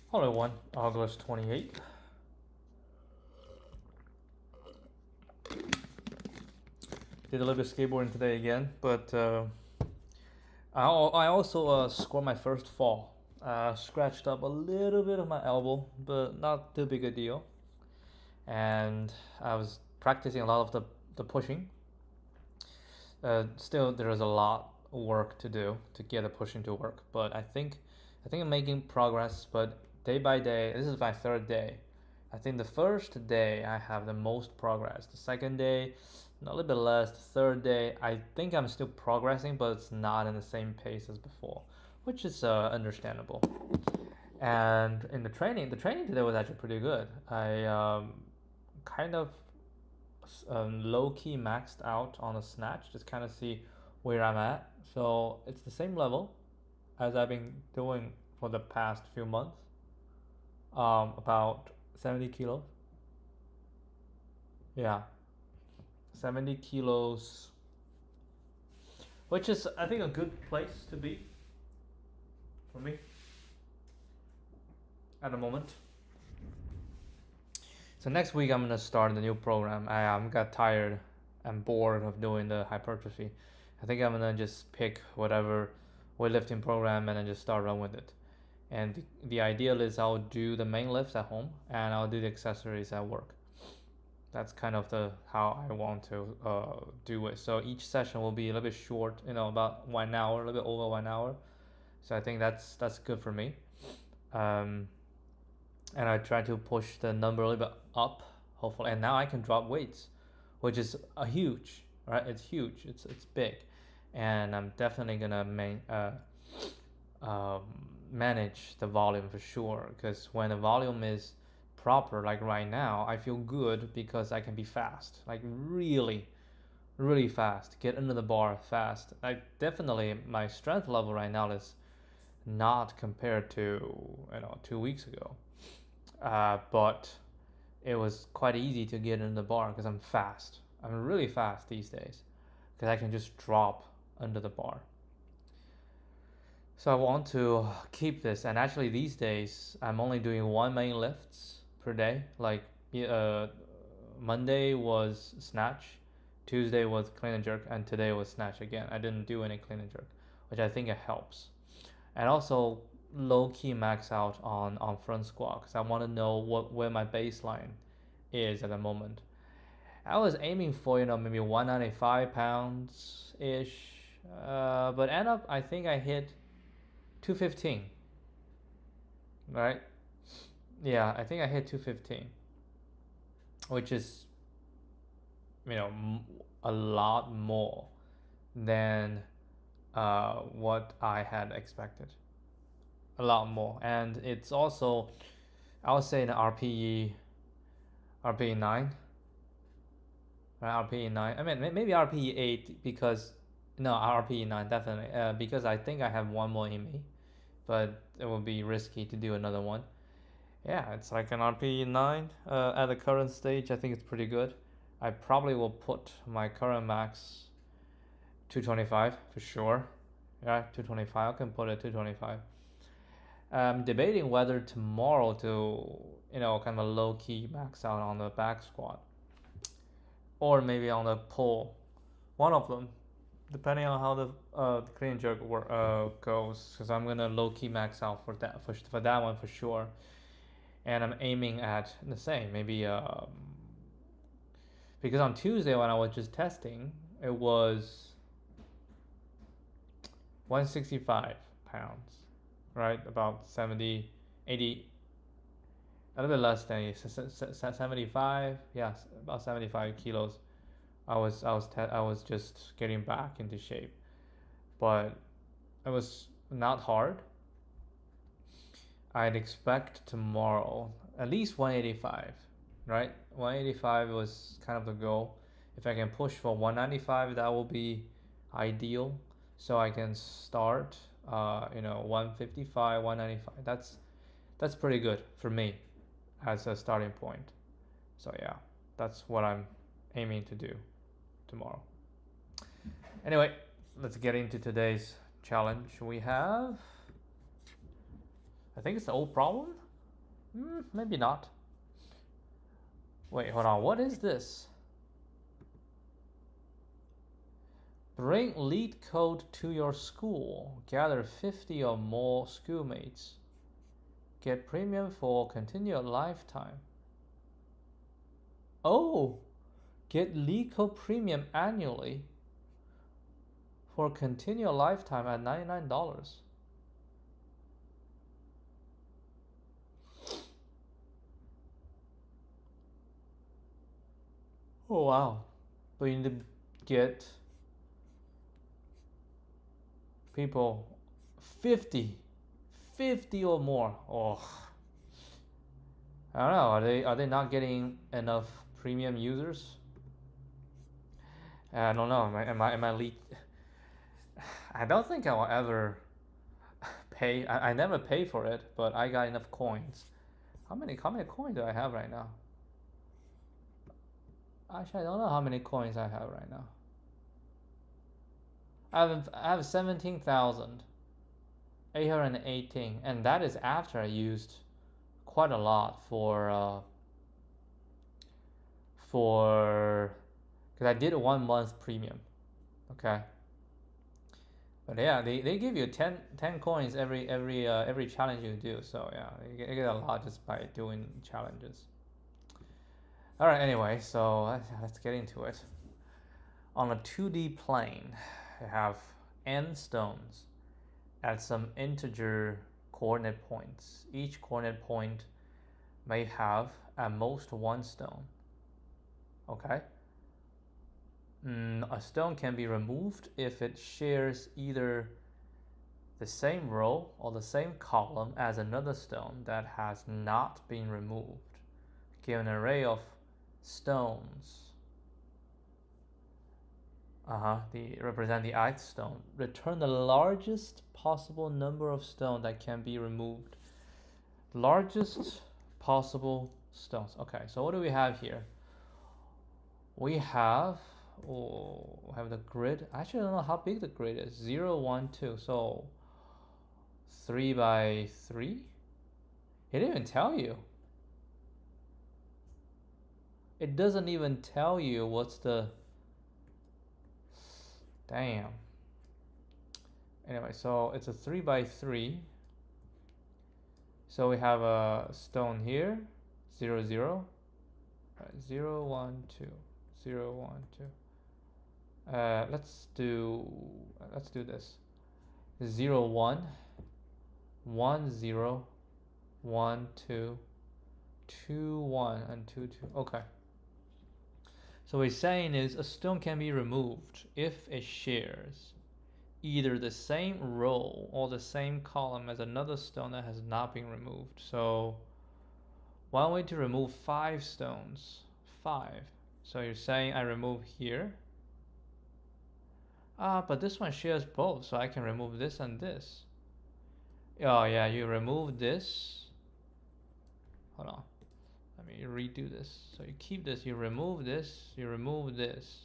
Hello everyone, August 28th. Did a little bit of skateboarding today again, but I also scored my first fall. Scratched up a little bit of my elbow, but not too big a deal. And I was practicing a lot of the pushing. Still, there is a lot of work to do to get the pushing to work, but I think I'm making progress. But day by day, this is my third day. I think the first day I have the most progress. The second day, a little bit less. The third day, I think I'm still progressing, but it's not in the same pace as before, which is understandable. And in the training today was actually pretty good. I kind of low key maxed out on a snatch, just kind of see where I'm at. So it's the same level as I've been doing for the past few months. About 70 kilos. Yeah, 70 kilos, which is I think a good place to be for me at the moment. So next week I'm gonna start the new program. I got tired and bored of doing the hypertrophy. I think I'm gonna just pick whatever weightlifting program and then just start run with it. And the ideal is I'll do the main lifts at home and I'll do the accessories at work. That's kind of the how I want to do it. So each session will be a little bit short, about 1 hour, a little bit over 1 hour. So I think that's good for me. Um, and I try to push the number a little bit up, hopefully. And now I can drop weights, which is a huge, right? It's huge. It's big, and I'm definitely gonna um, manage the volume for sure. Because when the volume is proper, like right now, I feel good because I can be fast, like really, really fast. Get under the bar fast. I definitely my strength level right now is not compared to 2 weeks ago. But it was quite easy to get in the bar because I'm fast. I'm really fast these days because I can just drop under the bar. So I want to keep this, and actually these days I'm only doing one main lifts per day. Like Monday was snatch, Tuesday was clean and jerk, and today was snatch again. I didn't do any clean and jerk, which I think it helps. And also low key max out on front squat because I want to know where my baseline is at the moment. I was aiming for maybe 195 pounds ish, but end up I think I hit 215. Right? Yeah, I think I hit 215, which is a lot more than what I had expected. A lot more, and it's also I would say an RPE 9, right? RPE 9. I mean maybe RPE 8 because no RPE 9 definitely because I think I have one more in me, but it would be risky to do another one. Yeah, it's like an RPE 9 at the current stage. I think it's pretty good. I probably will put my current max 225 for sure. Yeah, 225. I can put it 225. I'm debating whether tomorrow to kind of a low key max out on the back squat or maybe on the pull. One of them, depending on how the clean and jerk goes, because I'm gonna low key max out for that one for sure. And I'm aiming at the same, maybe because on Tuesday when I was just testing, it was 165 pounds, right? About 70, 80, a little bit less than 75. Yeah, about 75 kilos. I was just getting back into shape, but it was not hard. I'd expect tomorrow at least 185, right? 185 was kind of the goal. If I can push for 195, that will be ideal. So I can start, 155, 195. That's pretty good for me as a starting point. So yeah, that's what I'm aiming to do tomorrow. Anyway, let's get into today's challenge. We have, I think it's the old problem. Maybe not. Wait, hold on. What is this? Bring LeetCode to your school. Gather 50 or more schoolmates. Get premium for continued lifetime. Oh, get LeetCode premium annually for continued lifetime at $99. Oh wow. But you need to get people 50 or more. Oh, I don't know. Are they not getting enough premium users? I don't know. Am I lead? I don't think I will ever pay. I never pay for it, but I got enough coins. How many coins do I have right now? Actually, I don't know how many coins I have right now. I have 17,818, and that is after I used quite a lot for because I did a 1 month premium. Okay. But yeah, they give you 10 coins every challenge you do. So yeah, you get a lot just by doing challenges. All right. Anyway, so let's get into it. On a 2D plane, you have n stones at some integer coordinate points. Each coordinate point may have at most one stone. Okay. A stone can be removed if it shares either the same row or the same column as another stone that has not been removed. Give an array of stones. Represent the ith stone. Return the largest possible number of stones that can be removed. Largest possible stones. Okay, so what do we have here? We have the grid. I actually don't know how big the grid is. 0, 1, 2. So 3 by 3. It didn't even tell you. It doesn't even tell you what's the. Damn. Anyway, so it's a 3 by 3. So we have a stone here. 0, 0. Right, 0, 1, 2. 0, 1, 2. Let's do this. 0, 1. 1, 0. 1, 2. 2, 1, and 2, 2. Okay. So what he's saying is a stone can be removed if it shares either the same row or the same column as another stone that has not been removed. So one way to remove 5 stones. 5. So you're saying I remove here. But this one shares both, so I can remove this and this. Oh yeah, you remove this. Hold on. Let me redo this. So you keep this, you remove this,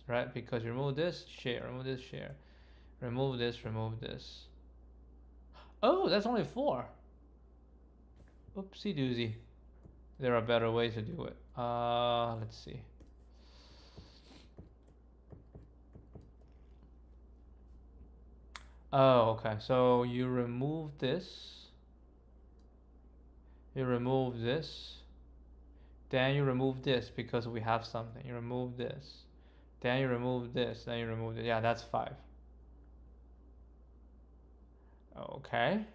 right? Because you remove this, share, remove this, share. Remove this, remove this. Oh, that's only 4. Oopsie doozy. There are better ways to do it. Let's see. Oh, okay. So you remove this. You remove this. Then you remove this because we have something. You remove this. Then you remove this. Then you remove it. Yeah, that's 5. Okay.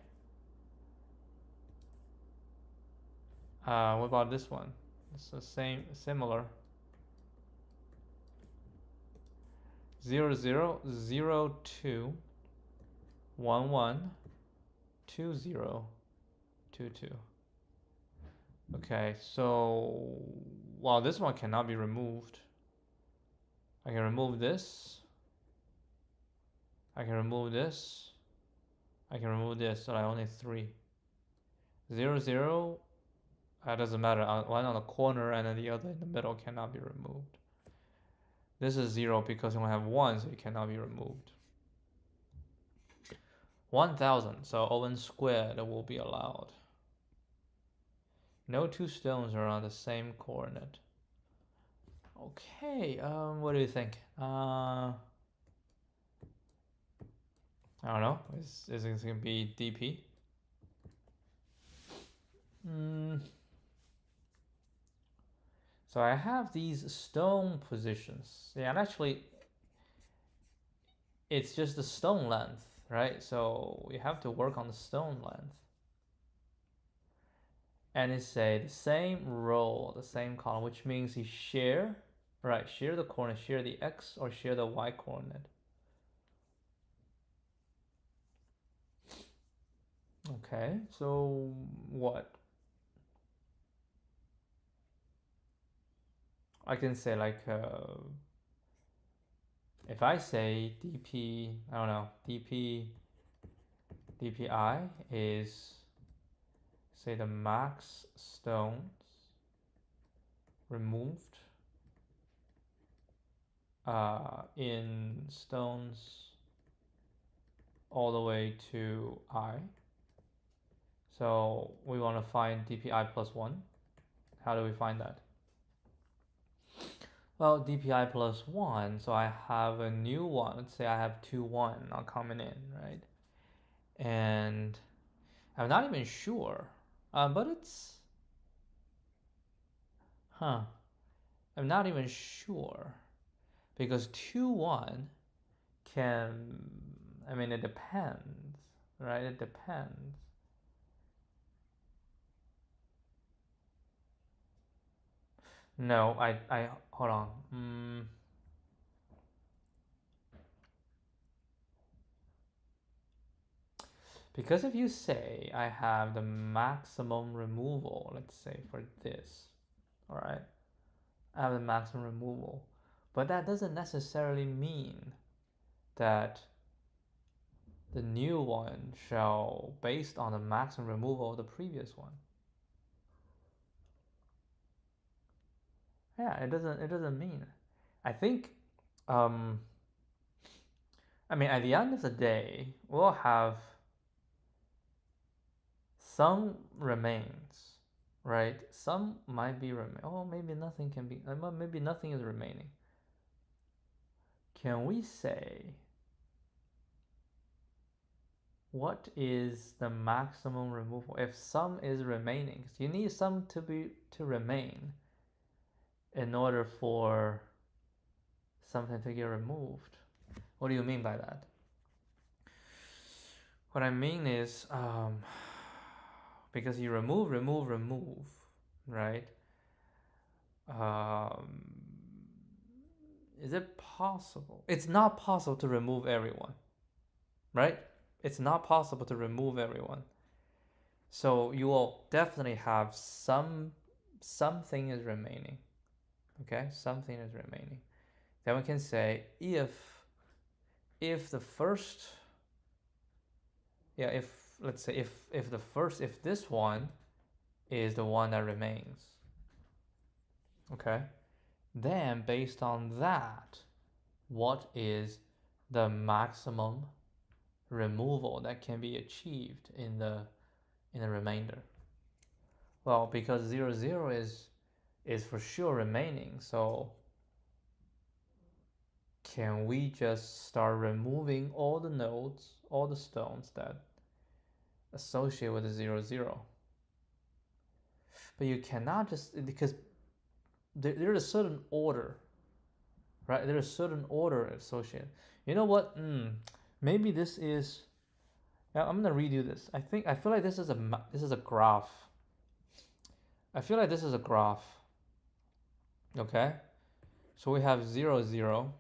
What about this one? It's the same, similar. 0, 0, 0, 2, 1, 1, 2, 0, 2, 2. Okay, so well, this one cannot be removed. I can remove this. I can remove this. I can remove this, so I only 3. 0, 0. That doesn't matter. One on the corner and then the other in the middle cannot be removed. This is 0 because we only have 1, so it cannot be removed. 1,000. So Owen squared will be allowed. No two stones are on the same coordinate. Okay, what do you think? I don't know. Is it gonna be DP? So I have these stone positions. Yeah, and actually, it's just the stone length, right? So we have to work on the stone length. And it's say the same row, the same column, which means you share, right? Share the coordinate, share the x or share the y coordinate. Okay, so what? I can say like, if I say dp, I don't know, dpi is, say, the max stones removed in stones all the way to I. So we want to find dpi plus 1. How do we find that? Well, dpi plus 1, so I have a new one. Let's say I have 2, 1 now coming in, right? And I'm not even sure, but it's, I'm not even sure, because 2, 1 can, I mean, it depends, right? It depends. No, I hold on. Because if you say I have the maximum removal, let's say for this, all right, I have the maximum removal, but that doesn't necessarily mean that the new one shall based on the maximum removal of the previous one. Yeah, it doesn't mean. I think, I mean, at the end of the day, we'll have some remains, right? Some might be remain. Oh, maybe nothing can be. Maybe nothing is remaining. Can we say what is the maximum removal if some is remaining? Because you need some to remain in order for something to get removed. What do you mean by that? What I mean is, because you remove, right? Is it possible? It's not possible to remove everyone, right? It's not possible to remove everyone. So you will definitely have something is remaining. Okay, something is remaining. Then we can say if the first, yeah, if let's say if the first, if this one is the one that remains, okay, then based on that, what is the maximum removal that can be achieved in the remainder? Well, because 0, 0 is for sure remaining, so can we just start removing all the nodes, all the stones that associate with the 0, 0? But you cannot just, because there's a certain order, right? There's a certain order associated. You know what? Maybe this is, yeah, I'm gonna redo this. I feel like this is a graph. I feel like this is a graph. Okay, so we have 0, 0.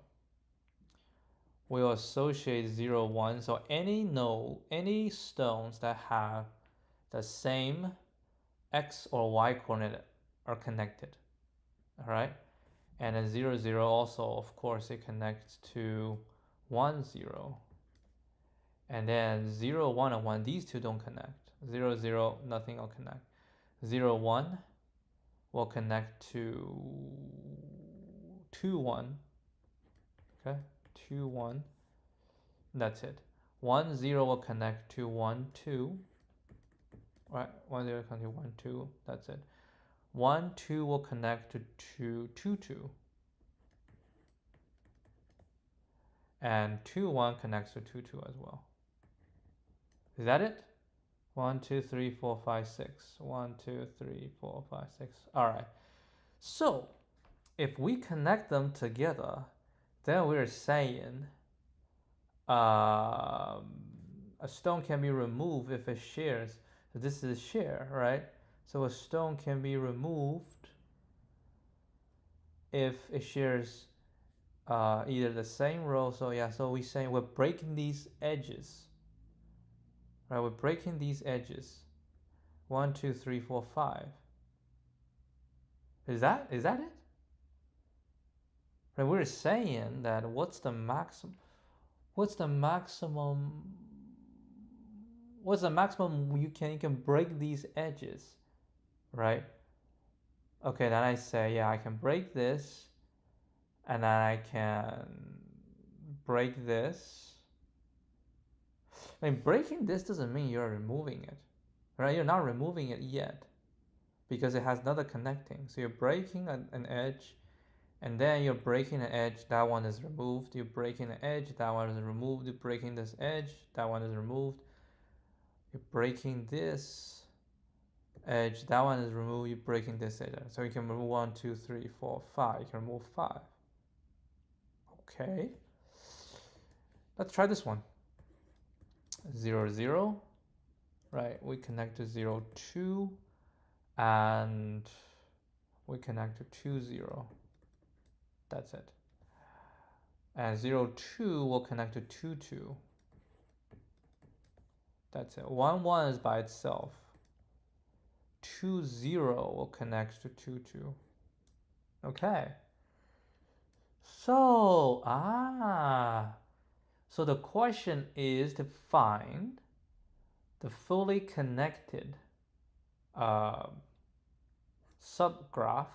We'll associate 0, 1. So any node, any stones that have the same x or y coordinate are connected. All right, and then 0, 0 also, of course, it connects to 1, 0. And then 0, 1, and 1, these two don't connect. 0, 0, nothing will connect. 0, 1 will connect to 2, 1. Okay, 2, 1. That's it. 1, 0 will connect to 1, 2. Right, 1, 0 connect to 1, 2. That's it. 1, 2 will connect to 2, 2, 2. And 2, 1 connects to 2, 2 as well. Is that it? 1, 2, 3, 4, 5, 6. 1, 2, 3, 4, 5, 6. All right. So if we connect them together, then we're saying a stone can be removed if it shares. So this is a share, right? So a stone can be removed if it shares either the same row. So yeah, so we're saying we're breaking these edges. Right, we're breaking these edges. 1, 2, 3, 4, 5. Is that it? Right, we're saying that what's the maximum you can break these edges, right? Okay, then I say, yeah, I can break this, and then I can break this. I mean, breaking this doesn't mean you're removing it, right? You're not removing it yet because it has another connecting. So you're breaking an edge, and then you're breaking an edge, that one is removed. You're breaking an edge, that one is removed. You're breaking this edge, that one is removed. You're breaking this edge, that one is removed. You're breaking this edge. So you can remove 1, 2, 3, 4, 5. You can remove 5. Okay. Let's try this one. 0, 0. Right, we connect to 0, 2. And we connect to 2, 0. That's it. And 0, 2 will connect to 2, 2. That's it. 1, 1 is by itself. 2, 0 will connect to 2, 2. Okay. So, so the question is to find the fully connected subgraph,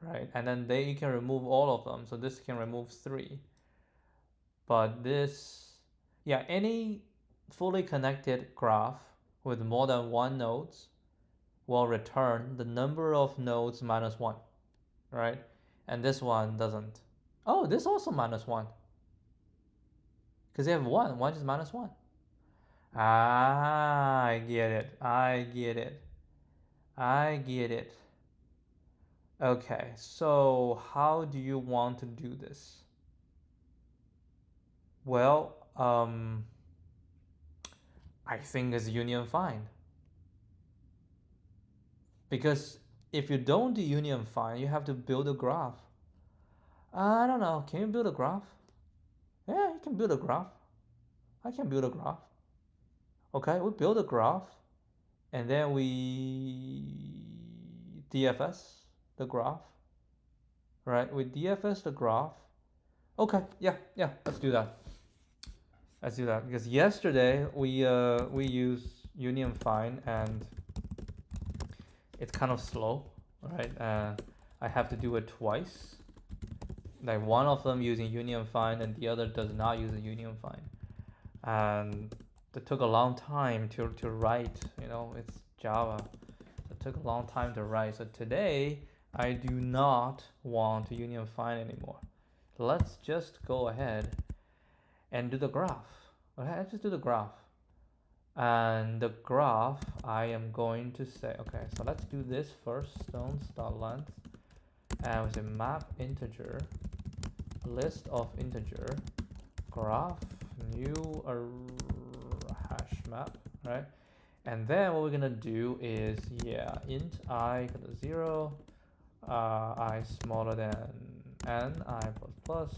right? And then you can remove all of them. So this can remove 3. But this, yeah, any fully connected graph with more than 1 nodes will return the number of nodes minus 1, right? And this one doesn't. Oh, this also minus 1. Because you have 1. 1 is minus 1. I get it. Okay, so how do you want to do this? Well, I think it's union find. Because if you don't do union find, you have to build a graph. I don't know. Can you build a graph? Yeah, you can build a graph. I can build a graph. Okay, we build a graph, and then we DFS the graph. Right, we DFS the graph. Okay, yeah, let's do that. Because yesterday we used union find and it's kind of slow, right? I have to do it twice. Like one of them using union find and the other does not use a union find, and it took a long time to write. It's Java. It took a long time to write. So today I do not want to union find anymore. Let's just go ahead and do the graph. Okay, let's just do the graph. And the graph, I am going to say, okay, so let's do this first, stones.length, and we say map integer, list of integer, graph, new hash map, right? And then what we're gonna do is, int I equal to 0, I smaller than n, I plus plus,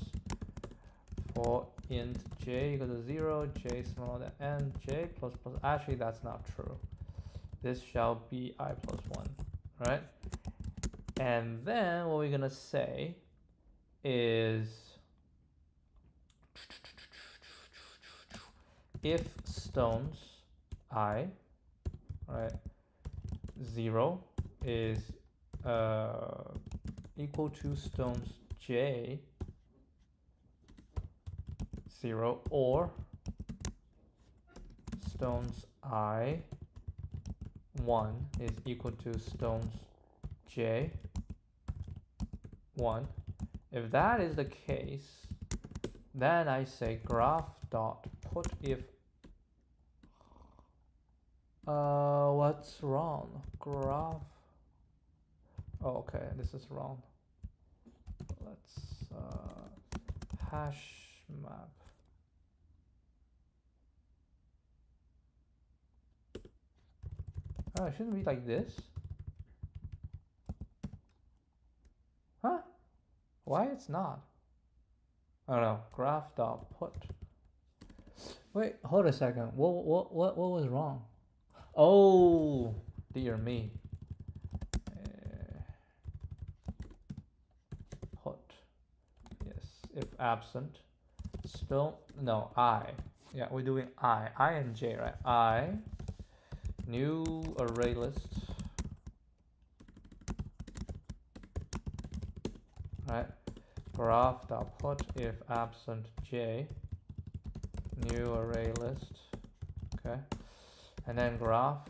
for int j equal to 0, j smaller than n, j plus plus. Actually, that's not true. This shall be I plus 1, right? And then what we're gonna say is if stones I, right, 0 is equal to stones j 0, or stones I 1 is equal to stones j 1. If that is the case, then I say graph dot put if what's wrong? Graph. Oh, okay, this is wrong. Let's hash map. Oh, it shouldn't be like this. Huh? Why it's not? I don't know. Graph dot put. Wait, hold a second. What was wrong? Oh, dear me. Put. Yes, if absent. Still no I. Yeah, we're doing I and J, right? I new array list. Right? Graph dot put if absent J new array list. Okay, and then graph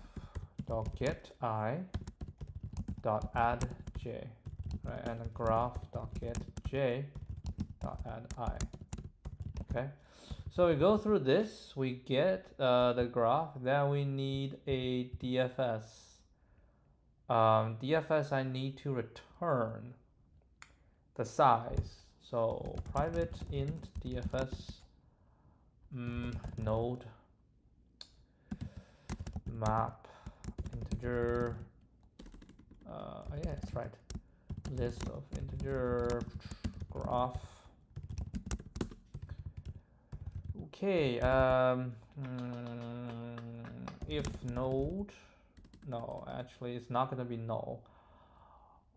dot get I dot add J, right? And then graph dot get J dot add I. Okay, so we go through this, we get the graph, then we need a DFS. DFS, I need to return the size. So private int DFS node map integer. Yeah, that's right. List of integer graph. Okay. If node, no, actually it's not gonna be null.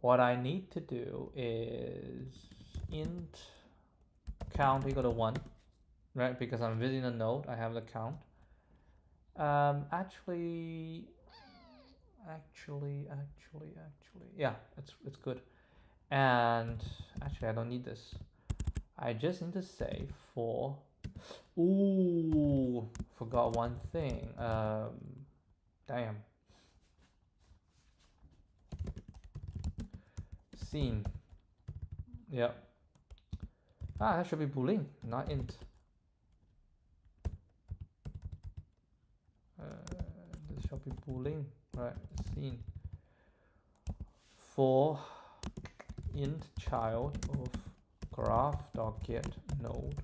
What I need to do is int count equal to 1, right? Because I'm visiting a node, I have the count. Actually, yeah, it's good. And actually, I don't need this. I just need to say for. Ooh, forgot one thing. Damn. Scene. Yep. That should be boolean, not int. This should be boolean, right? Scene. For int child of graph.get node.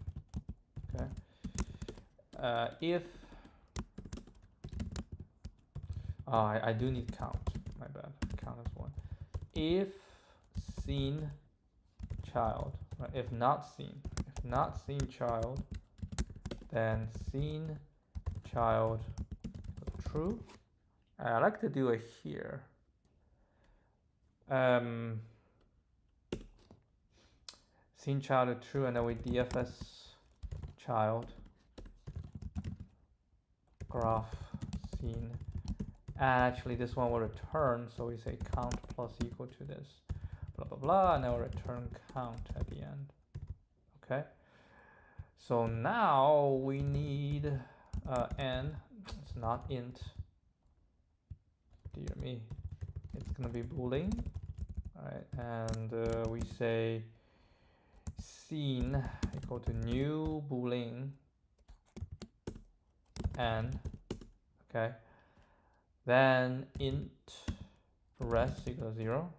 Okay. If I do need count. My bad. Count as 1. If scene child, right? If not scene child, then scene child true. I like to do it here. Scene child is true, and then we DFS child graph scene. Actually, this one will return, so we say count plus equal to this, blah blah blah, and then we'll return count at the end. Okay. So now we need n. It's not int. Dear me. It's gonna be boolean. Alright, and we say scene equal to new boolean n. Okay. Then int rest equals 0.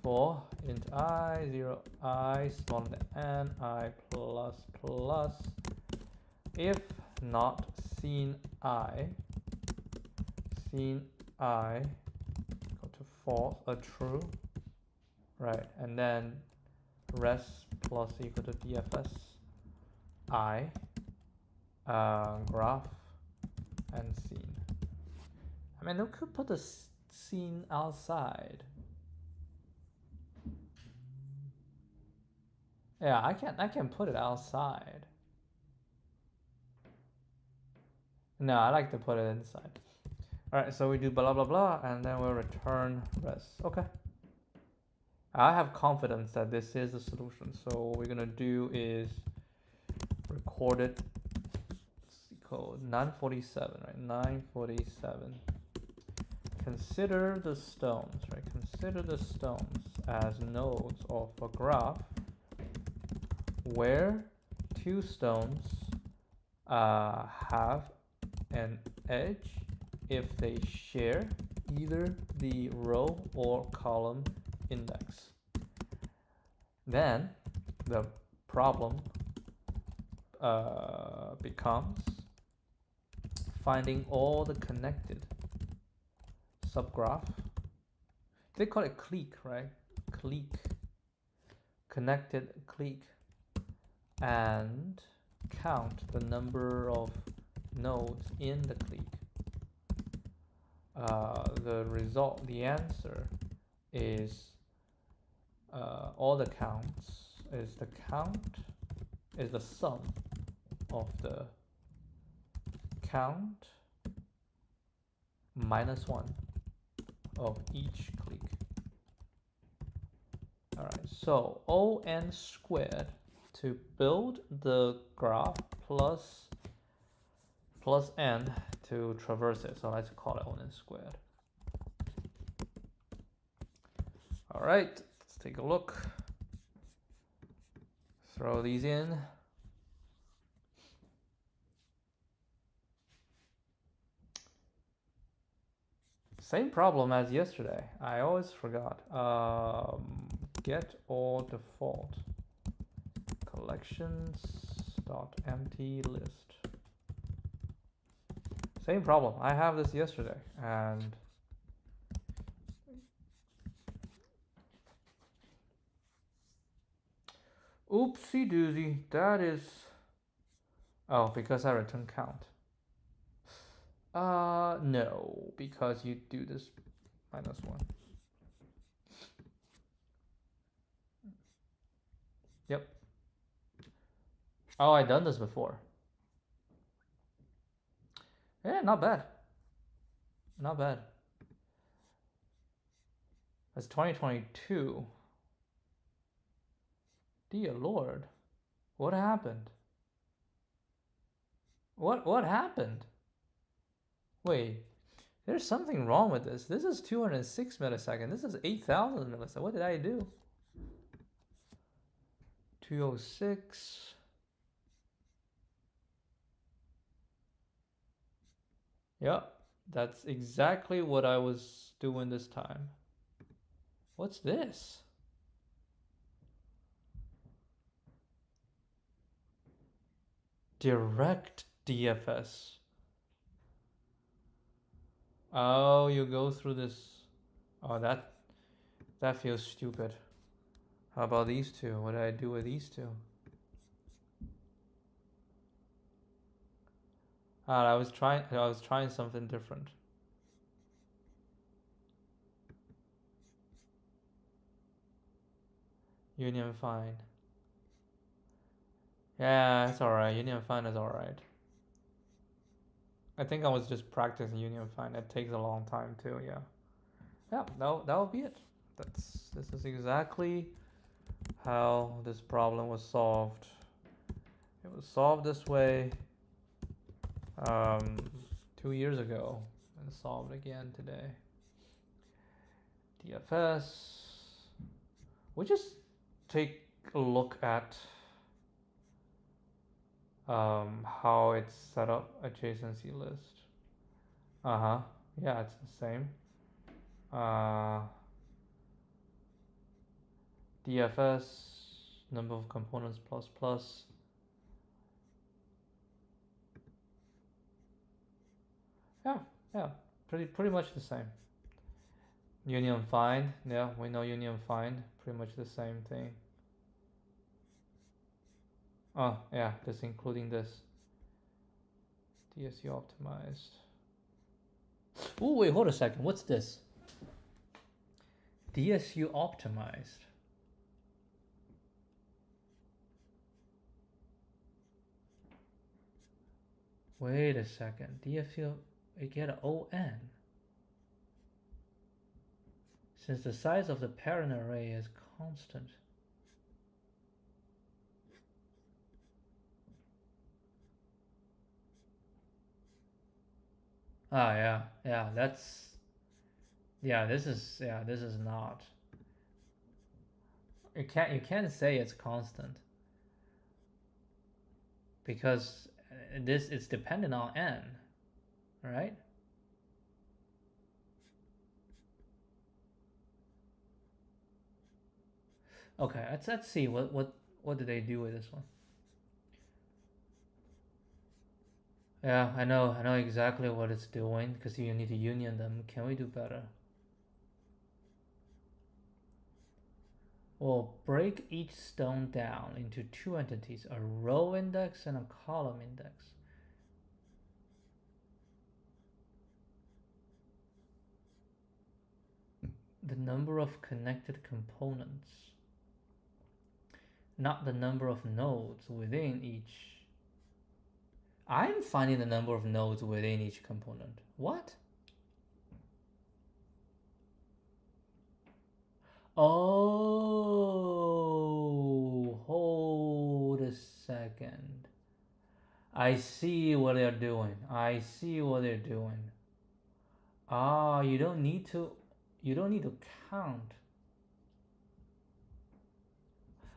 For int I 0 I smaller than n I plus plus. If not scene I equal to false, true, right? And then rest plus equal to DFS I graph and scene. I mean, we could put the scene outside. Yeah, I can put it outside. No, I like to put it inside. Alright, so we do blah blah blah, and then we'll return rest. Okay. I have confidence that this is the solution. So what we're gonna do is record it. Let's see, code 947, right? 947. consider the stones, right? Consider the stones as nodes of a graph where two stones have an edge if they share either the row or column index. Then the problem becomes finding all the connected subgraph. They call it clique, right? Clique, connected clique, and count the number of nodes in the clique. The result, the answer is all the counts is the sum of the count minus 1 of each clique. All right, so O(n) squared to build the graph plus n to traverse it. So let's call it O(n) squared. All right, let's take a look. Throw these in. Same problem as yesterday. I always forgot. Get all default collections.empty list. Same problem. I have this yesterday, and oopsie doozy. That is, oh, because I return count. No, because you do this minus 1. Yep. Oh, I done this before. Yeah, not bad. Not bad. That's 2022. Dear Lord, what happened? What happened? Wait, there's something wrong with this. This is 206 milliseconds. This is 8,000 milliseconds. What did I do? 206. Yeah, that's exactly what I was doing this time. What's this? Direct DFS. Oh, you go through this. Oh, that feels stupid. How about these two? What did I do with these two? I was trying something different. Union find. Yeah, it's alright. Union find is alright. I think I was just practicing union find. It takes a long time too, yeah. Yeah, that'll be it. This is exactly how this problem was solved. It was solved this way 2 years ago and solved again today. DFS. We'll just take a look at how it's set up, adjacency list. Yeah, it's the same. DFS, number of components plus plus. Yeah, pretty much the same. Union find, yeah, we know union find, pretty much the same thing. Oh yeah, just including this. DSU optimized. Oh wait, hold a second. What's this? DSU optimized. Wait a second. DSU, we get an ON. Since the size of the parent array is constant. Ah, yeah, that's Yeah, this is not. You can't say it's constant because this is dependent on n, right? Okay, let's see what did they do with this one. Yeah, I know exactly what it's doing because you need to union them. Can we do better? We'll break each stone down into two entities, a row index and a column index. The number of connected components, not the number of nodes within each. I'm finding the number of nodes within each component. What? Oh, hold a second. I see what they're doing. I see what they're doing. Ah, you don't need to count.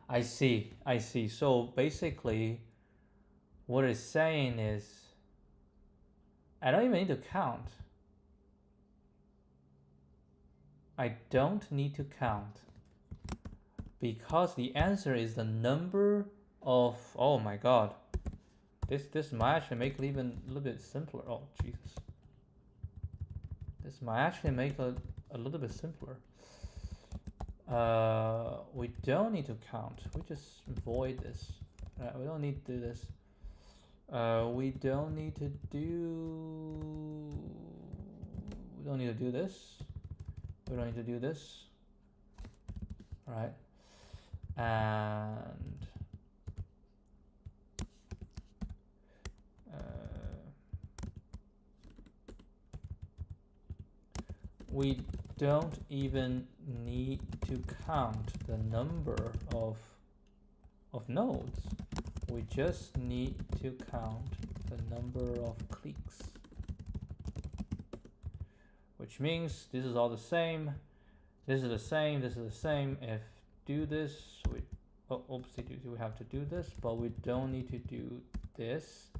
I see. I see. So basically what it's saying is I don't even need to count. I don't need to count because the answer is the number of, oh my god. This might actually make it even a little bit simpler. Oh Jesus. This might actually make it a little bit simpler. We don't need to count. We just void this. We don't need to do this. We don't need to do. We don't need to do this. We don't need to do this. All right. And we don't even need to count the number of nodes. We just need to count the number of cliques, which means this is all the same. This is the same. This is the same. If do this, we we have to do this, but we don't need to do this.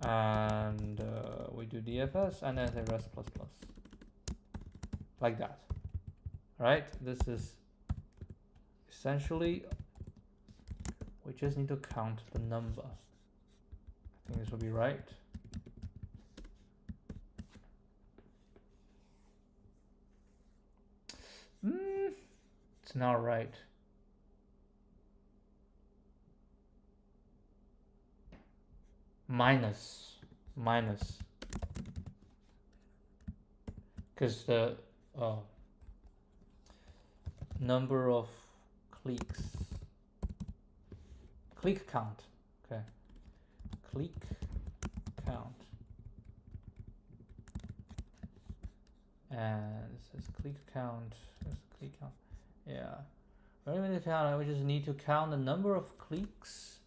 And we do DFS and then the rest plus plus, like that. Right? This is essentially, we just need to count the number. I think this will be right. It's not right. Minus. Because the number of cliques. Click count. Okay. Click count. And it says click count. There's click count. Yeah. When we count, we just need to count the number of cliques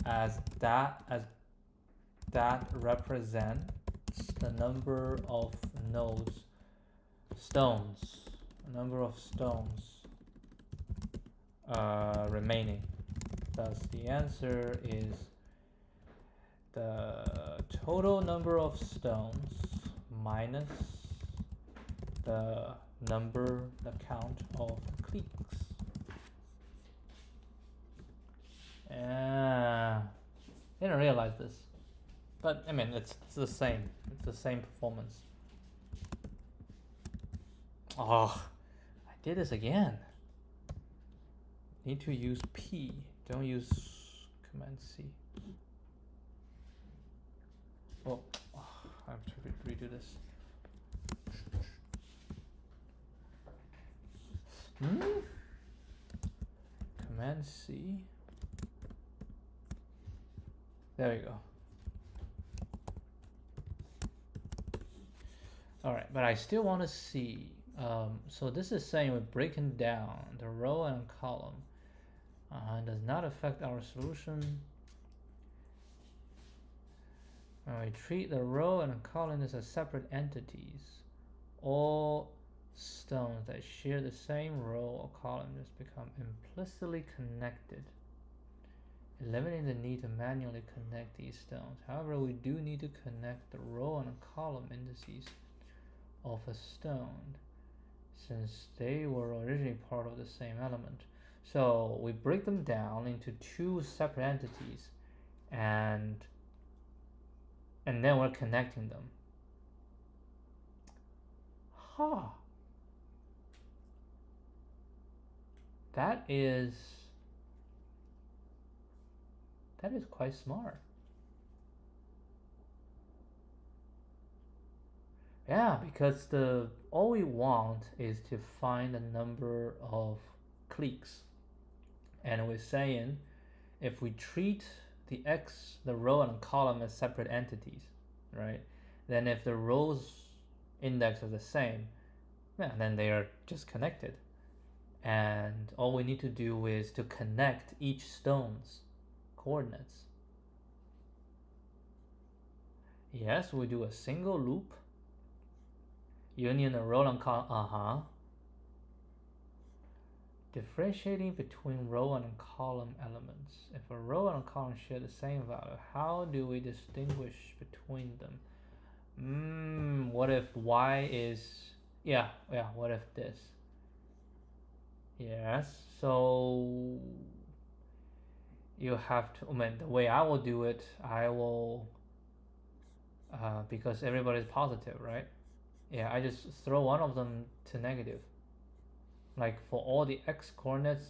as that represents the number of nodes, stones, number of stones remaining. Thus, the answer is the total number of stones minus the count of cliques. Didn't realize this, but I mean it's the same. It's the same performance. Oh, I did this again. Need to use P. Don't use Command C. Oh, I have to redo this. Command C. There we go. All right, but I still want to see. So this is saying we're breaking down the row and column. It does not affect our solution. When we treat the row and column as separate entities, all stones that share the same row or column just become implicitly connected, eliminating the need to manually connect these stones. However, we do need to connect the row and column indices of a stone since they were originally part of the same element. So we break them down into two separate entities and then we're connecting them. Huh. That is quite smart. Yeah, because all we want is to find the number of cliques. And we're saying if we treat the row and column as separate entities, right? Then if the rows index are the same, yeah, then they are just connected. And all we need to do is to connect each stone's coordinates. Yes, we do a single loop, union a row and column, differentiating between row and column elements. If a row and a column share the same value, how do we distinguish between them? What if y is, what if this? Yes, so you have to, the way I will do it, I will, because everybody is positive, right? Yeah, I just throw one of them to negative. Like for all the x coordinates,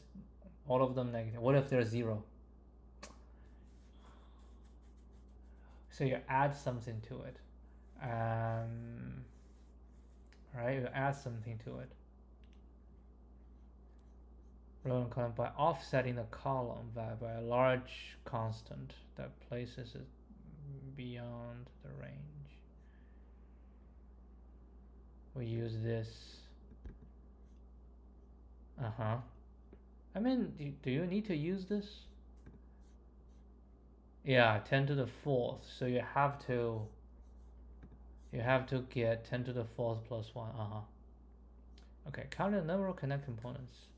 all of them negative. What if there's 0? So you add something to it. Right, you add something to it. Row and column by offsetting the column by a large constant that places it beyond the range. We use this. I mean, do you need to use this? Yeah, 10 to the 4th. So you have to get 10 to the 4th plus 1. Okay, count the number of connect components.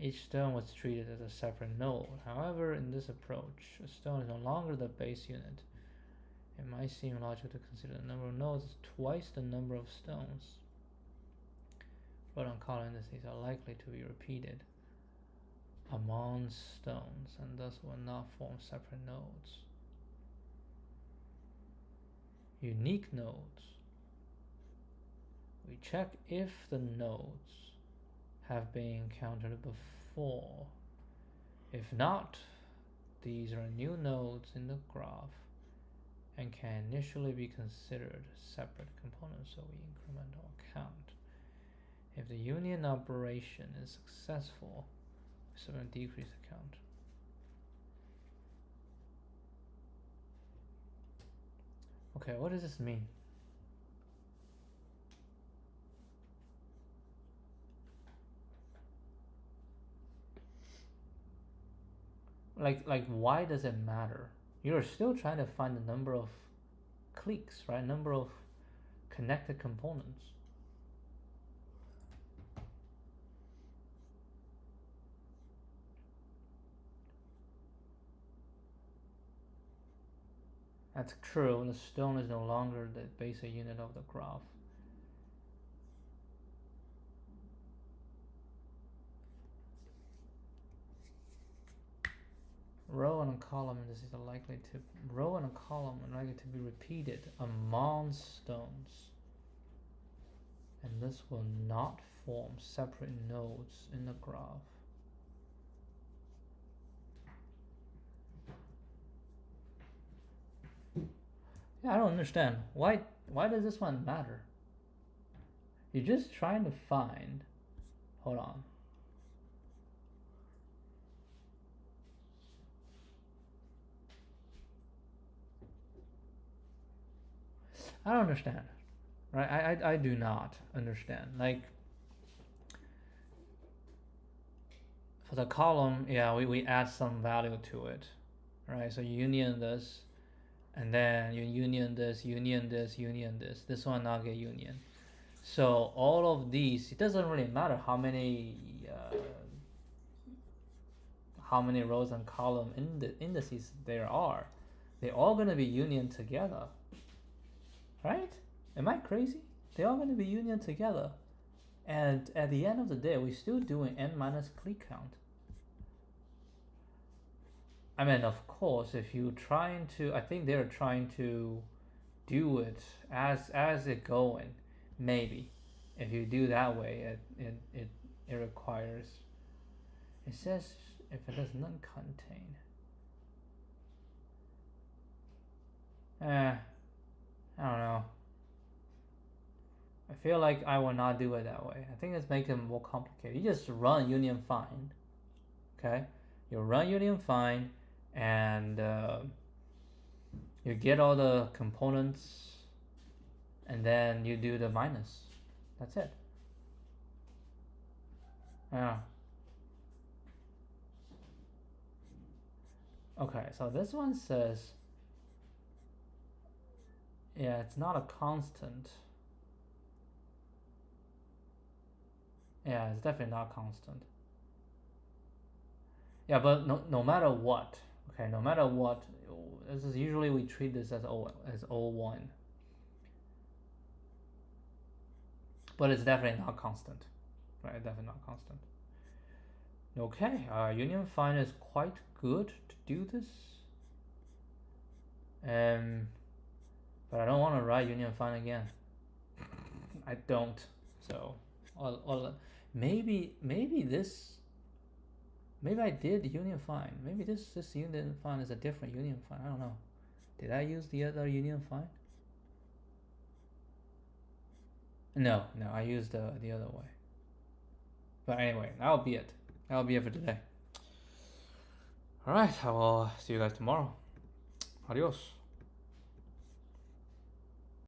Each stone was treated as a separate node. However, in this approach, a stone is no longer the base unit. It might seem logical to consider the number of nodes as twice the number of stones. Row and column indices are likely to be repeated among stones and thus will not form separate nodes. Unique nodes. We check if the nodes have been encountered before. If not, these are new nodes in the graph and can initially be considered separate components, so we increment our count. If the union operation is successful, so we're going to decrease the count. Okay, what does this mean? Like why does it matter? You're still trying to find the number of cliques, right? Number of connected components. That's true, the stone is no longer the basic unit of the graph. Row and column indices are likely to be repeated among stones, and this will not form separate nodes in the graph. Yeah, I don't understand. Why does this one matter? You're just trying to find, hold on. I don't understand, right? I do not understand. Like for the column, yeah, we add some value to it, right? So union this, and then you union this, union this, union this. This one not get union. So all of these, it doesn't really matter how many rows and column indices there are. They're all gonna be union together, right? Am I crazy? They're all gonna be union together, and at the end of the day, we're still doing n minus click count. I mean, of course, if you're trying to, I think they're trying to do it as it going. Maybe if you do that way, it requires. It says if it does not contain. I don't know. I feel like I will not do it that way. I think it's making it more complicated. You just run union find. Okay, you run union find, and you get all the components, and then you do the minus. That's it. Yeah. Okay, so this one says, yeah, it's not a constant. Yeah, it's definitely not constant. Yeah, but no matter what, okay, no matter what, this is usually we treat this as O1, but it's definitely not constant, right? Definitely not constant. Okay, union find is quite good to do this, but I don't want to write union find again. I don't. So, maybe this. Maybe I did union find. Maybe this union find is a different union find. I don't know. Did I use the other union find? No, I used the other way. But anyway, that'll be it. That'll be it for today. All right, I will see you guys tomorrow. Adios.